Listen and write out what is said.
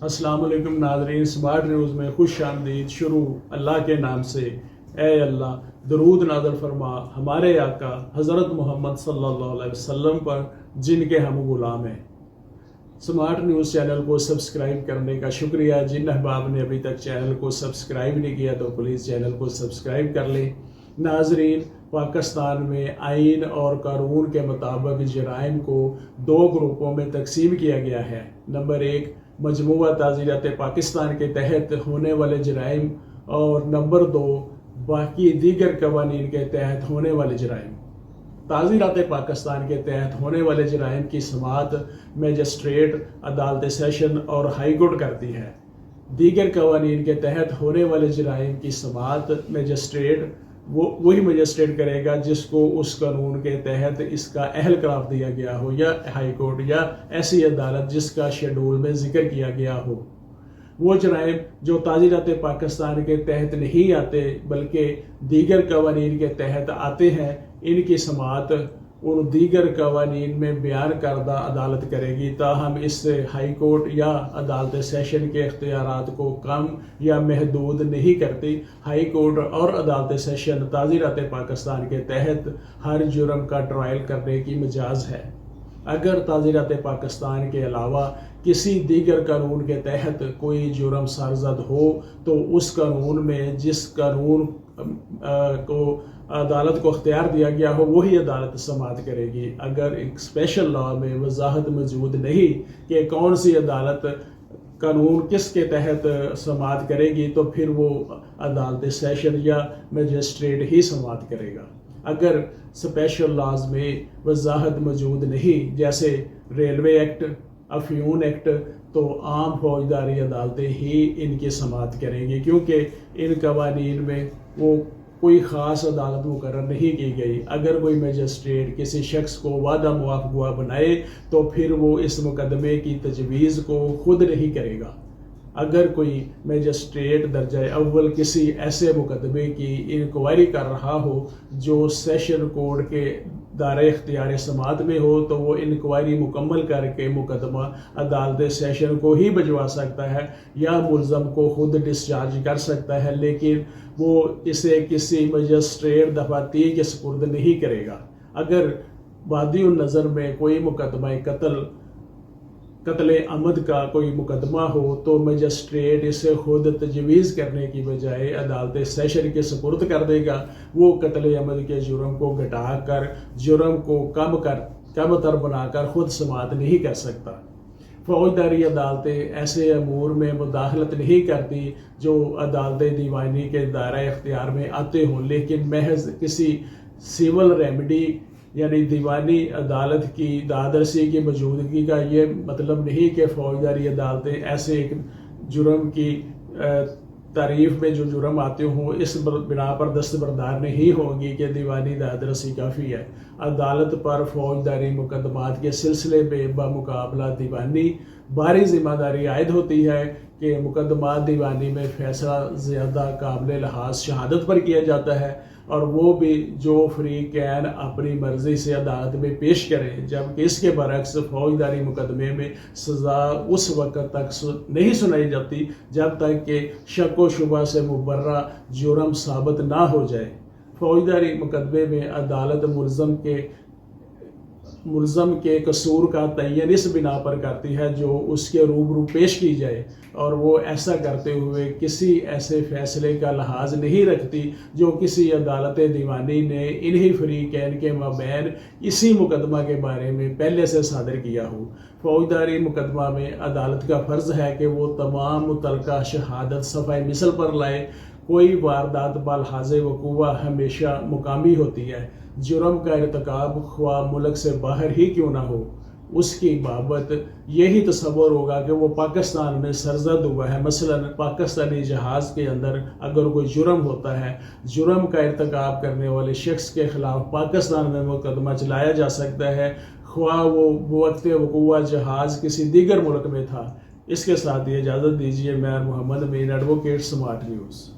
السلام علیکم ناظرین، اسمارٹ نیوز میں خوش آمدید۔ شروع اللہ کے نام سے۔ اے اللہ، درود نازل فرما ہمارے آقا حضرت محمد صلی اللہ علیہ وسلم پر جن کے ہم غلام ہیں۔ اسمارٹ نیوز چینل کو سبسکرائب کرنے کا شکریہ۔ جن احباب نے ابھی تک چینل کو سبسکرائب نہیں کیا تو پلیز چینل کو سبسکرائب کر لیں۔ ناظرین، پاکستان میں آئین اور قانون کے مطابق جرائم کو 2 گروپوں میں تقسیم کیا گیا ہے۔ نمبر 1، مجموعہ تعزیرات پاکستان کے تحت ہونے والے جرائم، اور نمبر 2، باقی دیگر قوانین کے تحت ہونے والے جرائم۔ تعزیرات پاکستان کے تحت ہونے والے جرائم کی سماعت میجسٹریٹ، عدالت سیشن اور ہائی کورٹ کرتی ہے۔ دیگر قوانین کے تحت ہونے والے جرائم کی سماعت میجسٹریٹ وہی میجسٹریٹ کرے گا جس کو اس قانون کے تحت اس کا اہل قرار دیا گیا ہو، یا ہائی کورٹ یا ایسی عدالت جس کا شیڈول میں ذکر کیا گیا ہو۔ وہ جرائم جو تعزیرات پاکستان کے تحت نہیں آتے بلکہ دیگر قوانین کے تحت آتے ہیں، ان کی سماعت ان دیگر قوانین میں بیان کردہ عدالت کرے گی، تاہم اس سے ہائی کورٹ یا عدالت سیشن کے اختیارات کو کم یا محدود نہیں کرتی۔ ہائی کورٹ اور عدالت سیشن تعزیرات پاکستان کے تحت ہر جرم کا ٹرائل کرنے کی مجاز ہے۔ اگر تعزیرات پاکستان کے علاوہ کسی دیگر قانون کے تحت کوئی جرم سرزد ہو تو اس قانون میں جس قانون کو عدالت کو اختیار دیا گیا ہو وہی عدالت سماعت کرے گی۔ اگر ایک اسپیشل لاء میں وضاحت موجود نہیں کہ کون سی عدالت قانون کس کے تحت سماعت کرے گی تو پھر وہ عدالت سیشن یا میجسٹریٹ ہی سماعت کرے گا۔ اگر اسپیشل لاز میں وضاحت موجود نہیں، جیسے ریلوے ایکٹ، افیون ایکٹ، تو عام فوجداری عدالتیں ہی ان کی سماعت کریں گی، کیونکہ ان قوانین میں وہ کوئی خاص عدالت مقرر نہیں کی گئی۔ اگر کوئی میجسٹریٹ کسی شخص کو وعدہ معاف گواہ بنائے تو پھر وہ اس مقدمے کی تجویز کو خود نہیں کرے گا۔ اگر کوئی میجسٹریٹ درجہ اول کسی ایسے مقدمے کی انکوائری کر رہا ہو جو سیشن کورٹ کے دائرۂ اختیار سماعت میں ہو تو وہ انکوائری مکمل کر کے مقدمہ عدالت سیشن کو ہی بھجوا سکتا ہے یا ملزم کو خود ڈسچارج کر سکتا ہے، لیکن وہ اسے کسی میجسٹریٹ دفاتر کے سپرد نہیں کرے گا۔ اگر بادی النظر میں کوئی مقدمہ قتل عمد کا کوئی مقدمہ ہو تو میجسٹریٹ اسے خود تجویز کرنے کی بجائے عدالت سیشن کے سپرد کر دے گا۔ وہ قتل عمد کے جرم کو گھٹا کر جرم کو کم تر بنا کر خود سماعت نہیں کر سکتا۔ فوجداری عدالتیں ایسے امور میں مداخلت نہیں کرتی جو عدالت دیوانی کے دائرۂ اختیار میں آتے ہوں، لیکن محض کسی سیول ریمیڈی یعنی دیوانی عدالت کی دادرسی کی موجودگی کا یہ مطلب نہیں کہ فوجداری عدالتیں ایسے ایک جرم کی تعریف میں جو جرم آتے ہوں اس بنا پر دستبردار نہیں ہوں گی کہ دیوانی دادرسی کافی ہے۔ عدالت پر فوجداری مقدمات کے سلسلے میں بمقابلہ دیوانی بھاری ذمہ داری عائد ہوتی ہے کہ مقدمات دیوانی میں فیصلہ زیادہ قابل لحاظ شہادت پر کیا جاتا ہے، اور وہ بھی جو فریقین اپنی مرضی سے عدالت میں پیش کریں، جبکہ اس کے برعکس فوجداری مقدمے میں سزا اس وقت تک نہیں سنائی جاتی جب تک کہ شک و شبہ سے مبرہ جرم ثابت نہ ہو جائے۔ فوجداری مقدمے میں عدالت ملزم کے قصور کا تعین اس بنا پر کرتی ہے جو اس کے روبرو پیش کی جائے، اور وہ ایسا کرتے ہوئے کسی ایسے فیصلے کا لحاظ نہیں رکھتی جو کسی عدالت دیوانی نے انہی فریقین کے مابین اسی مقدمہ کے بارے میں پہلے سے صادر کیا ہو۔ فوجداری مقدمہ میں عدالت کا فرض ہے کہ وہ تمام متعلقہ شہادت صفحہ مثل پر لائے۔ کوئی واردات بلحاظ وقوع ہمیشہ مقامی ہوتی ہے۔ جرم کا ارتکاب خواہ ملک سے باہر ہی کیوں نہ ہو، اس کی بابت یہی تصور ہوگا کہ وہ پاکستان میں سرزد ہوا ہے۔ مثلا پاکستانی جہاز کے اندر اگر کوئی جرم ہوتا ہے، جرم کا ارتکاب کرنے والے شخص کے خلاف پاکستان میں مقدمہ چلایا جا سکتا ہے، خواہ وہ بوقت وقوع جہاز کسی دیگر ملک میں تھا۔ اس کے ساتھ یہ اجازت دیجیے، میں محمد امین، ایڈوکیٹ، اسمارٹ نیوز۔